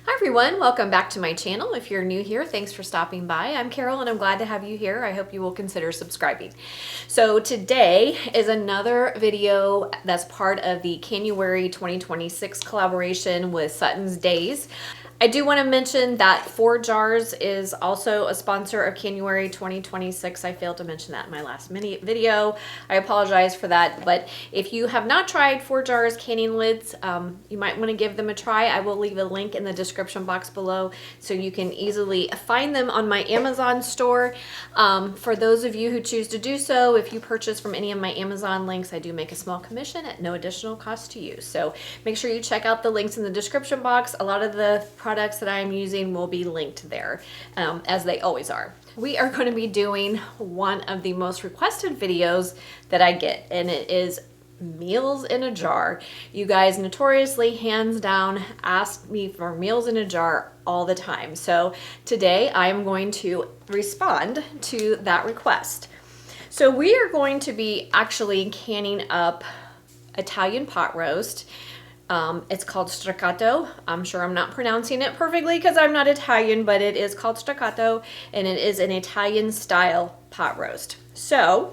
Hi everyone, welcome back to my channel. If you're new here, thanks for stopping by. I'm Carol and I'm glad to have you here. I hope you will consider subscribing. So today is another video that's part of the Canuary 2026 collaboration with Sutton's Days. I do want to mention that ForJars is also a sponsor of Canuary 2026. I failed to mention that in my last mini video. I apologize for that, but if you have not tried ForJars canning lids, you might want to give them a try. I will leave a link in the description box below so you can easily find them on my Amazon store. For those of you who choose to do so, if you purchase from any of my Amazon links, I do make a small commission at no additional cost to you. So make sure you check out the links in the description box. A lot of the products that I'm using will be linked there, as they always are. We are going to be doing one of the most requested videos that I get, and it is meals in a jar. You guys notoriously, hands down, ask me for meals in a jar all the time. So today I am going to respond to that request. So we are going to be actually canning up Italian pot roast. It's called staccato. I'm sure I'm not pronouncing it perfectly because I'm not Italian, but it is called staccato, and it is an Italian style pot roast. So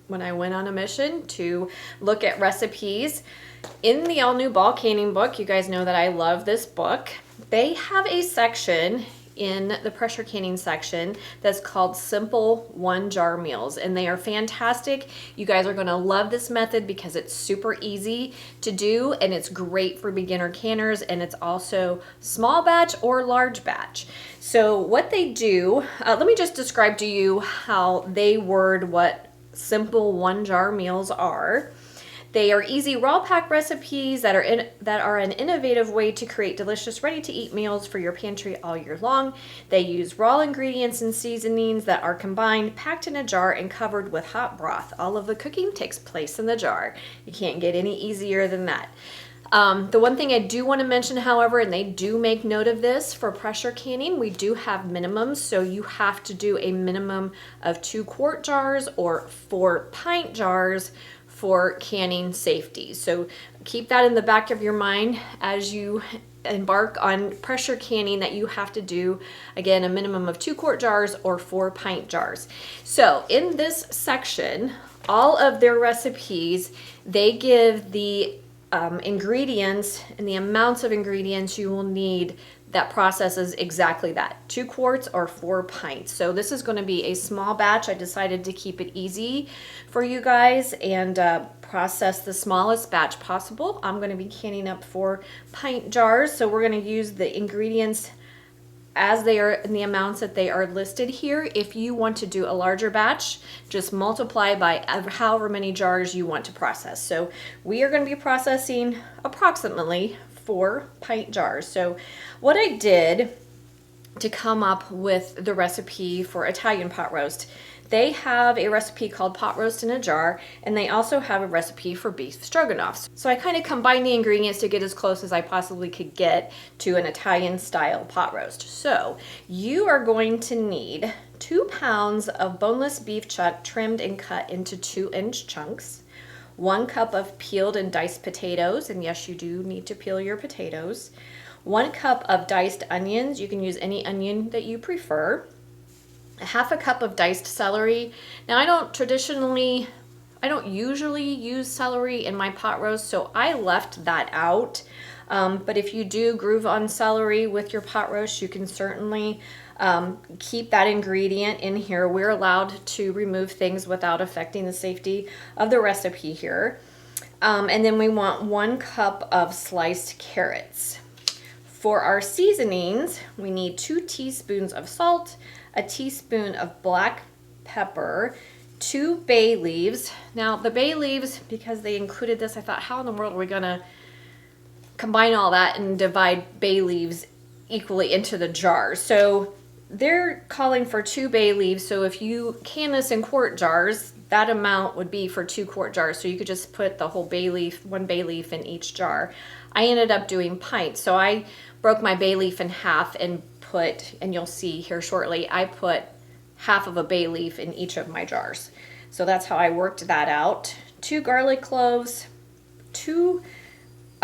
when I went on a mission to look at recipes in the all new ball canning book, you guys know that I love this book. They have a section in the pressure canning section that's called simple one jar meals, and they are fantastic. You guys are going to love this method because it's super easy to do and it's great for beginner canners, and it's also small batch or large batch. So what they do, let me just describe to you how they word what simple one jar meals are. They are easy raw pack recipes that are an innovative way to create delicious ready-to-eat meals for your pantry all year long. They use raw ingredients and seasonings that are combined, packed in a jar, and covered with hot broth. All of the cooking takes place in the jar. You can't get any easier than that. The one thing I do want to mention, however, and they do make note of this, for pressure canning, we do have minimums. So you have to do a minimum of 2 quart jars or 4 pint jars for canning safety. So keep that in the back of your mind as you embark on pressure canning, that you have to do, again, a minimum of 2 quart jars or 4 pint jars. So in this section, all of their recipes, they give the ingredients and the amounts of ingredients you will need that processes exactly that, 2 quarts or 4 pints. So this is going to be a small batch. I decided to keep it easy for you guys and process the smallest batch possible. I'm going to be canning up 4 pint jars. So we're going to use the ingredients as they are in the amounts that they are listed here. If you want to do a larger batch, just multiply by however many jars you want to process. So we are going to be processing approximately 4 pint jars. So what I did to come up with the recipe for Italian pot roast, they have a recipe called pot roast in a jar, and they also have a recipe for beef stroganoff. So I kind of combined the ingredients to get as close as I possibly could get to an Italian style pot roast. So you are going to need 2 pounds of boneless beef chuck trimmed and cut into 2-inch chunks, 1 cup of peeled and diced potatoes, and yes, you do need to peel your potatoes, 1 cup of diced onions, you can use any onion that you prefer, 1/2 cup of diced celery. Now I don't usually use celery in my pot roast, so I left that out. But if you do groove on celery with your pot roast, you can certainly keep that ingredient in here. We're allowed to remove things without affecting the safety of the recipe here. And then we want 1 cup of sliced carrots. For our seasonings, we need 2 teaspoons of salt, a teaspoon of black pepper, 2 bay leaves. Now the bay leaves, because they included this, I thought, how in the world are we gonna combine all that and divide bay leaves equally into the jar? So they're calling for 2 bay leaves. So if you can this in quart jars, that amount would be for 2 quart jars. So you could just put the whole bay leaf, 1 bay leaf in each jar. I ended up doing pints. So I broke my bay leaf in half and put, and you'll see here shortly, I put 1/2 of a bay leaf in each of my jars. So that's how I worked that out. 2 garlic cloves, 2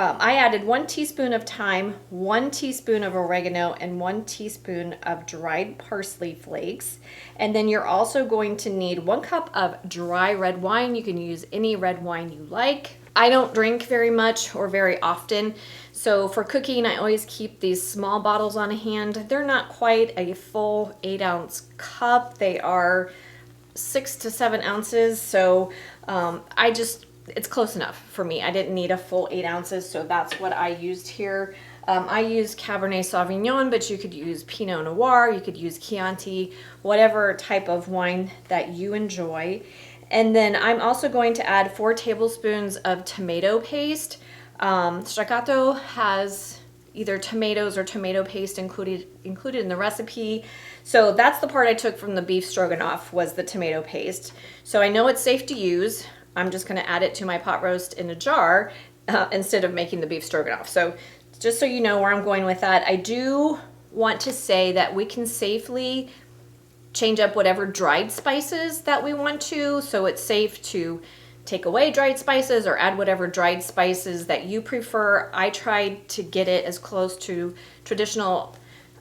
I added 1 teaspoon of thyme, 1 teaspoon of oregano, and 1 teaspoon of dried parsley flakes. And then you're also going to need 1 cup of dry red wine. You can use any red wine you like. I don't drink very much or very often, so for cooking I always keep these small bottles on hand. They're not quite a full 8-ounce cup. They are 6 to 7 ounces, so it's close enough for me. I didn't need a full 8 ounces, so that's what I used here. I used Cabernet Sauvignon, but you could use Pinot Noir, you could use Chianti, whatever type of wine that you enjoy. And then I'm also going to add 4 tablespoons of tomato paste. Staccato has either tomatoes or tomato paste included in the recipe. So that's the part I took from the beef stroganoff, was the tomato paste. So I know it's safe to use. I'm just going to add it to my pot roast in a jar instead of making the beef stroganoff. So just so you know where I'm going with that, I do want to say that we can safely change up whatever dried spices that we want to. So it's safe to take away dried spices or add whatever dried spices that you prefer. I tried to get it as close to traditional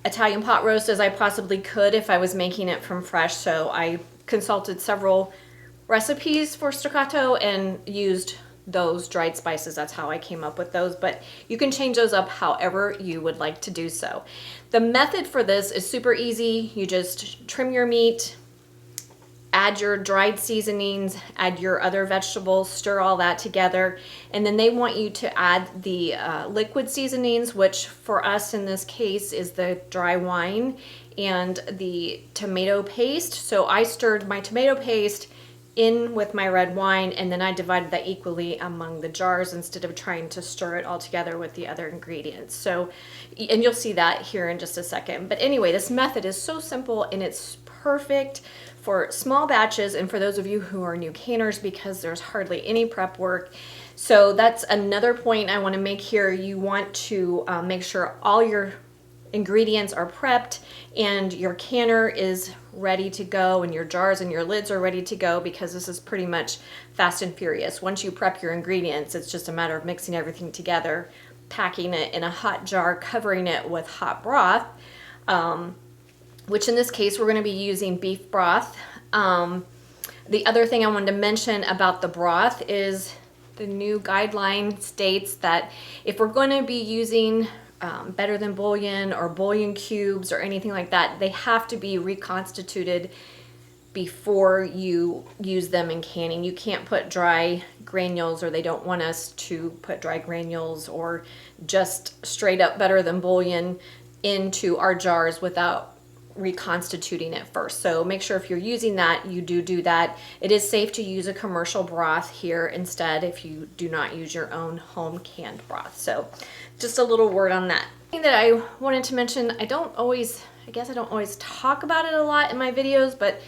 Italian pot roast as I possibly could if I was making it from fresh. So I consulted several recipes for Staccato and used those dried spices. That's how I came up with those, but you can change those up however you would like to do so. The method for this is super easy. You just trim your meat, add your dried seasonings, add your other vegetables, stir all that together, and then they want you to add the liquid seasonings, which for us in this case is the dry wine and the tomato paste. So I stirred my tomato paste in with my red wine, and then I divided that equally among the jars instead of trying to stir it all together with the other ingredients. So, and you'll see that here in just a second. But anyway, this method is so simple and it's perfect for small batches and for those of you who are new canners because there's hardly any prep work. So that's another point I want to make here. You want to make sure all your ingredients are prepped and your canner is ready to go and your jars and your lids are ready to go, because this is pretty much fast and furious. Once you prep your ingredients, it's just a matter of mixing everything together, packing it in a hot jar, covering it with hot broth, which in this case we're going to be using beef broth. The other thing I wanted to mention about the broth is the new guideline states that if we're going to be using better than bouillon or bouillon cubes or anything like that, they have to be reconstituted before you use them in canning. You can't put dry granules, or they don't want us to put dry granules or just straight up better than bouillon into our jars without reconstituting it first. So make sure if you're using that, you do that. It is safe to use a commercial broth here instead if you do not use your own home canned broth. So just a little word on that. Thing that I wanted to mention, I guess I don't always talk about it a lot in my videos, but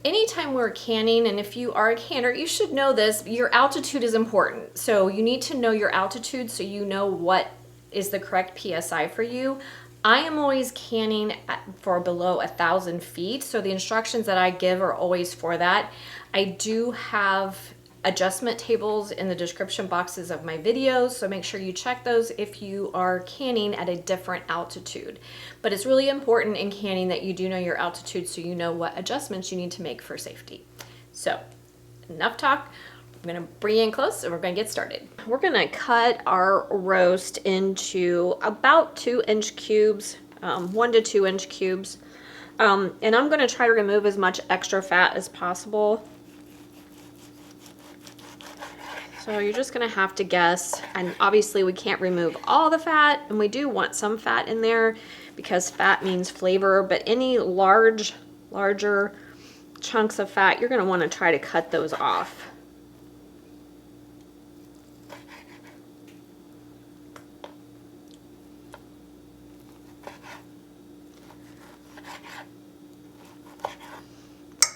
anytime we're canning, and if you are a canner, you should know this, your altitude is important. So you need to know your altitude so you know what is the correct PSI for you. I am always canning for below 1,000 feet, so the instructions that I give are always for that. I do have adjustment tables in the description boxes of my videos, so make sure you check those if you are canning at a different altitude. But it's really important in canning that you do know your altitude so you know what adjustments you need to make for safety. So, enough talk. I'm gonna bring you in close and we're gonna get started. We're gonna cut our roast into about 2-inch cubes, 1 to 2 inch cubes. And I'm gonna try to remove as much extra fat as possible. So you're just gonna have to guess, and obviously we can't remove all the fat, and we do want some fat in there because fat means flavor, but any larger chunks of fat, you're gonna wanna try to cut those off.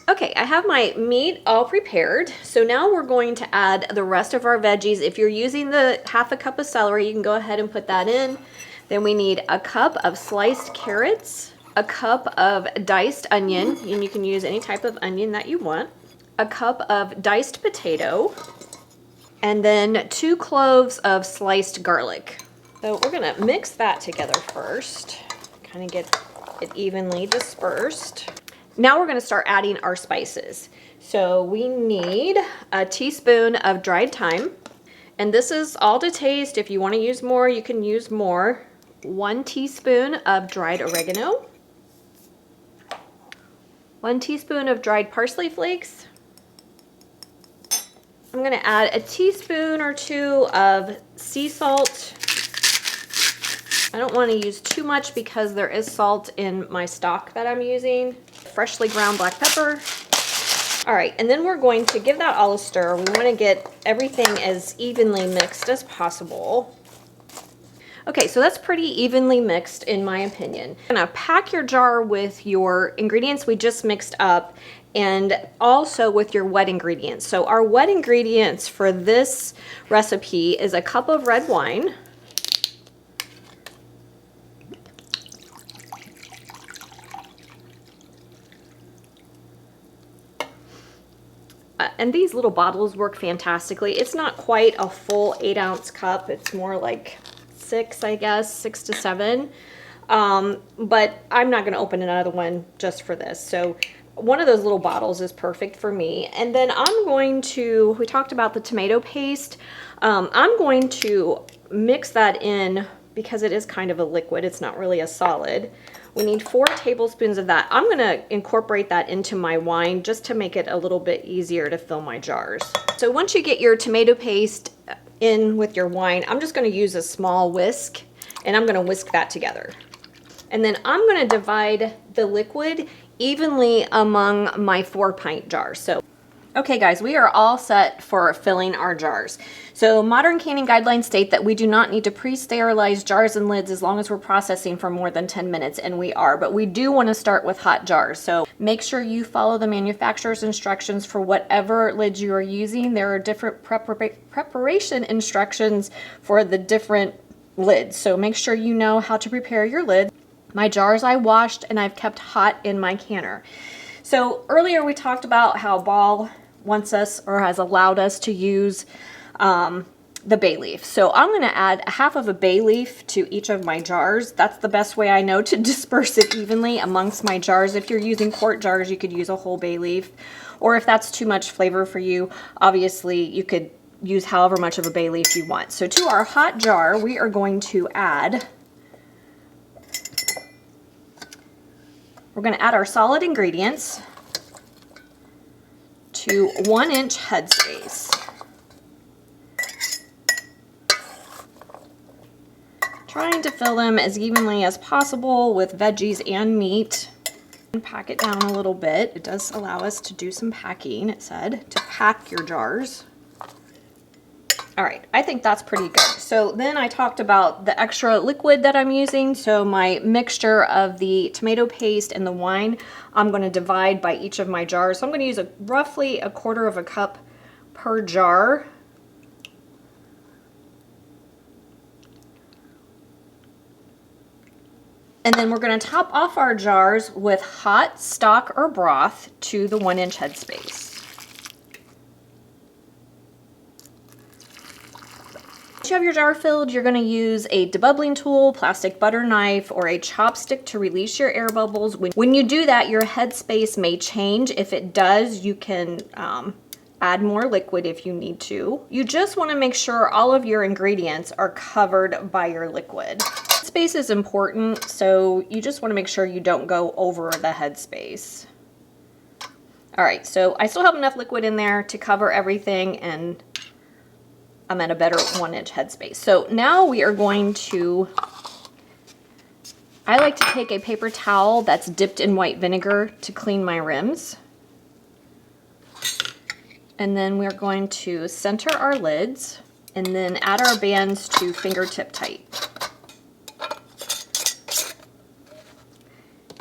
Okay, I have my meat all prepared. So now we're going to add the rest of our veggies. If you're using the 1/2 cup of celery, you can go ahead and put that in. Then we need a cup of sliced carrots, a cup of diced onion, and you can use any type of onion that you want, a cup of diced potato, and then 2 cloves of sliced garlic. So we're gonna mix that together first, kind of get it evenly dispersed. Now we're gonna start adding our spices. So we need a teaspoon of dried thyme, and this is all to taste. If you wanna use more, you can use more. 1 teaspoon of dried oregano, 1 teaspoon of dried parsley flakes. I'm gonna add a teaspoon or 2 of sea salt. I don't wanna use too much because there is salt in my stock that I'm using. Freshly ground black pepper. All right, and then we're going to give that all a stir. We wanna get everything as evenly mixed as possible. Okay, so that's pretty evenly mixed in my opinion. You're gonna pack your jar with your ingredients we just mixed up and also with your wet ingredients. So our wet ingredients for this recipe is a cup of red wine, and these little bottles work fantastically. It's not quite a full 8-ounce cup. It's more like 6, I guess, 6 to 7. But I'm not gonna open another one just for this. So one of those little bottles is perfect for me. And then I'm going to, we talked about the tomato paste. I'm going to mix that in because it is kind of a liquid. It's not really a solid. We need 4 tablespoons of that. I'm gonna incorporate that into my wine just to make it a little bit easier to fill my jars. So once you get your tomato paste in with your wine, I'm just gonna use a small whisk and I'm gonna whisk that together. And then I'm gonna divide the liquid evenly among my 4-pint jars. So, okay guys, we are all set for filling our jars. So modern canning guidelines state that we do not need to pre-sterilize jars and lids as long as we're processing for more than 10 minutes, and we are, but we do want to start with hot jars. So make sure you follow the manufacturer's instructions for whatever lids you are using. There are different preparation instructions for the different lids. So make sure you know how to prepare your lid. My jars I washed and I've kept hot in my canner. So earlier we talked about how Ball wants us or has allowed us to use the bay leaf. So I'm going to add 1/2 of a bay leaf to each of my jars. That's the best way I know to disperse it evenly amongst my jars. If you're using quart jars, you could use a whole bay leaf. Or if that's too much flavor for you, obviously you could use however much of a bay leaf you want. So to our hot jar, we are going to add, we're going to add our solid ingredients to 1-inch headspace. Trying to fill them as evenly as possible with veggies and meat. And pack it down a little bit. It does allow us to do some packing, it said, to pack your jars. All right, I think that's pretty good. So then I talked about the extra liquid that I'm using. So my mixture of the tomato paste and the wine, I'm going to divide by each of my jars. So I'm going to use roughly 1/4 cup per jar. And then we're going to top off our jars with hot stock or broth to the 1-inch headspace. Once you have your jar filled, you're going to use a debubbling tool, plastic butter knife, or a chopstick to release your air bubbles. When you do that, your headspace may change. If it does, you can add more liquid if you need to. You just want to make sure all of your ingredients are covered by your liquid. Headspace is important, so you just want to make sure you don't go over the headspace. All right, so I still have enough liquid in there to cover everything, and I'm at a better 1-inch headspace. So now we are going to, I like to take a paper towel that's dipped in white vinegar to clean my rims. And then we're going to center our lids and then add our bands to fingertip tight.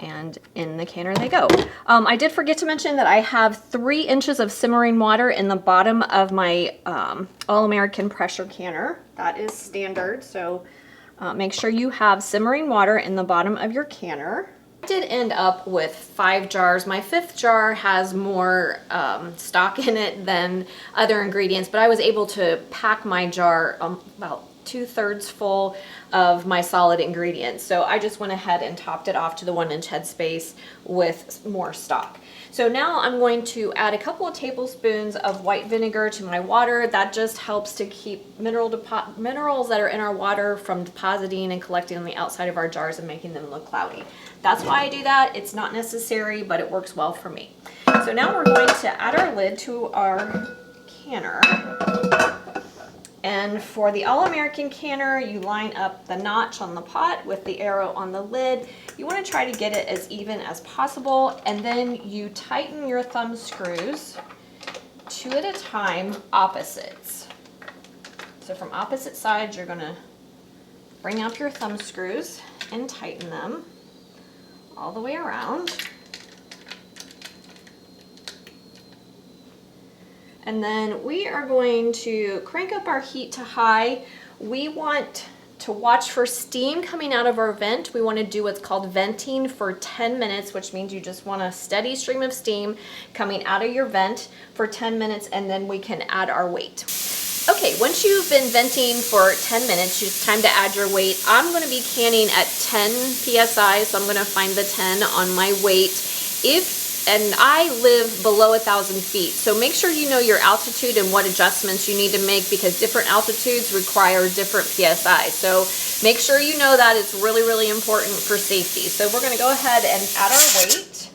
And in the canner they go. I did forget to mention that I have 3 inches of simmering water in the bottom of my All-American pressure canner. That is standard, so make sure you have simmering water in the bottom of your canner. did end up with 5 jars. My 5th jar has more stock in it than other ingredients, but I was able to pack my jar about 2/3 full of my solid ingredients. So I just went ahead and topped it off to the 1-inch headspace with more stock. So now I'm going to add a couple of tablespoons of white vinegar to my water. That just helps to keep minerals that are in our water from depositing and collecting on the outside of our jars and making them look cloudy. That's why I do that. It's not necessary, but it works well for me. So now we're going to add our lid to our canner. And for the All-American canner, you line up the notch on the pot with the arrow on the lid. You want to try to get it as even as possible, and then you tighten your thumb screws 2 at a time, opposites. So from opposite sides, you're going to bring up your thumb screws and tighten them all the way around. And then we are going to crank up our heat to high. We want to watch for steam coming out of our vent. We want to do what's called venting for 10 minutes, which means you just want a steady stream of steam coming out of your vent for 10 minutes, and then we can add our weight. Okay, once you've been venting for 10 minutes, it's time to add your weight. I'm going to be canning at 10 psi, so I'm going to find the 10 on my weight. And I live below 1,000 feet, so make sure you know your altitude and what adjustments you need to make, because different altitudes require different PSI. So make sure you know that. It's really, really important for safety. So we're going to go ahead and add our weight.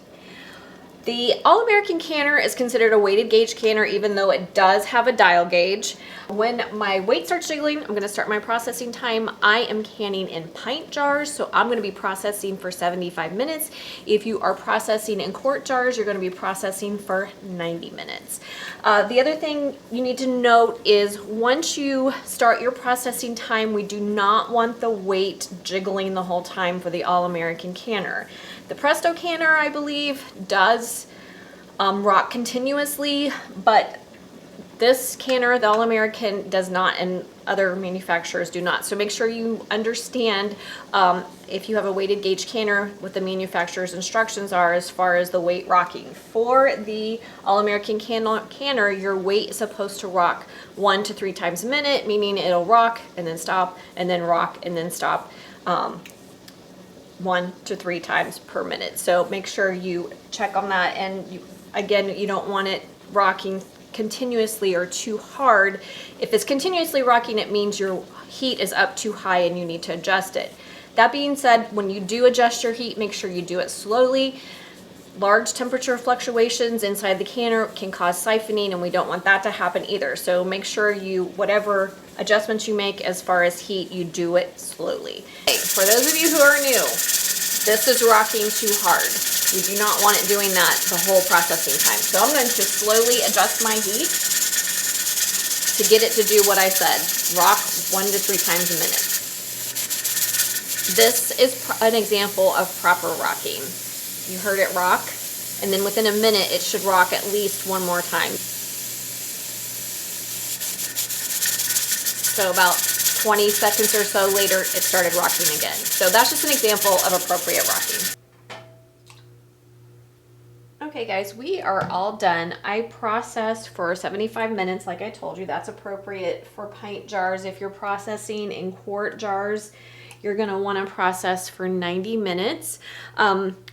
The All-American canner is considered a weighted gauge canner, even though it does have a dial gauge. When my weight starts jiggling, I'm going to start my processing time. I am canning in pint jars, so I'm going to be processing for 75 minutes. If you are processing in quart jars, you're going to be processing for 90 minutes. The other thing you need to note is once you start your processing time, we do not want the weight jiggling the whole time for the All-American canner. The Presto canner, I believe, does rock continuously, but this canner, the All-American, does not, and other manufacturers do not. So make sure you understand if you have a weighted gauge canner, what the manufacturer's instructions are as far as the weight rocking. For the All-American canner, your weight is supposed to rock 1 to 3 times a minute, meaning it'll rock and then stop, and then rock and then stop. 1 to 3 times per minute. So make sure you check on that. And again, you don't want it rocking continuously or too hard. If it's continuously rocking, it means your heat is up too high and you need to adjust it. That being said, when you do adjust your heat, make sure you do it slowly. Large temperature fluctuations inside the canner can cause siphoning, and we don't want that to happen either. So make sure you, whatever adjustments you make as far as heat, you do it slowly. Okay, for those of you who are new, this is rocking too hard. We do not want it doing that the whole processing time. So I'm going to slowly adjust my heat to get it to do what I said, rock 1 to 3 times a minute. This is an example of proper rocking. You heard it rock, and then within a minute it should rock at least 1 more time. So about 20 seconds or so later, it started rocking again. So that's just an example of appropriate rocking. Okay guys, we are all done. I processed for 75 minutes. Like I told you, that's appropriate for pint jars. If you're processing in quart jars, you're gonna wanna process for 90 minutes.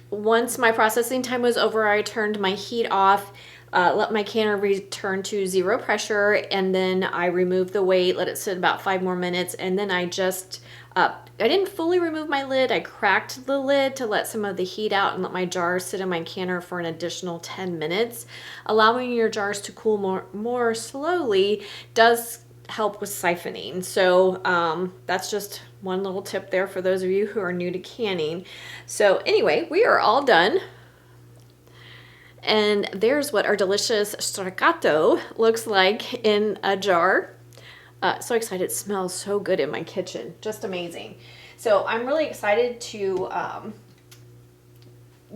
Once my processing time was over, I turned my heat off, let my canner return to 0 pressure, and then I removed the weight, let it sit about 5 more minutes, and then I just, I didn't fully remove my lid. I cracked the lid to let some of the heat out and let my jars sit in my canner for an additional 10 minutes. Allowing your jars to cool more slowly does help with siphoning. So that's just one little tip there for those of you who are new to canning. So anyway, we are all done. And there's what our delicious staccato looks like in a jar. So excited. It smells so good in my kitchen. Just amazing. So I'm really excited to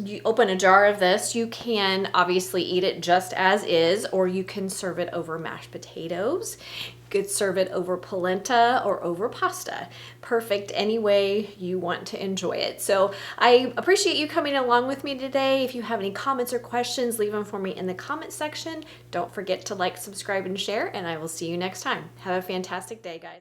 you open a jar of this, you can obviously eat it just as is, or you can serve it over mashed potatoes. You could serve it over polenta or over pasta. Perfect any way you want to enjoy it. So I appreciate you coming along with me today. If you have any comments or questions, leave them for me in the comment section. Don't forget to like, subscribe, and share, and I will see you next time. Have a fantastic day, guys.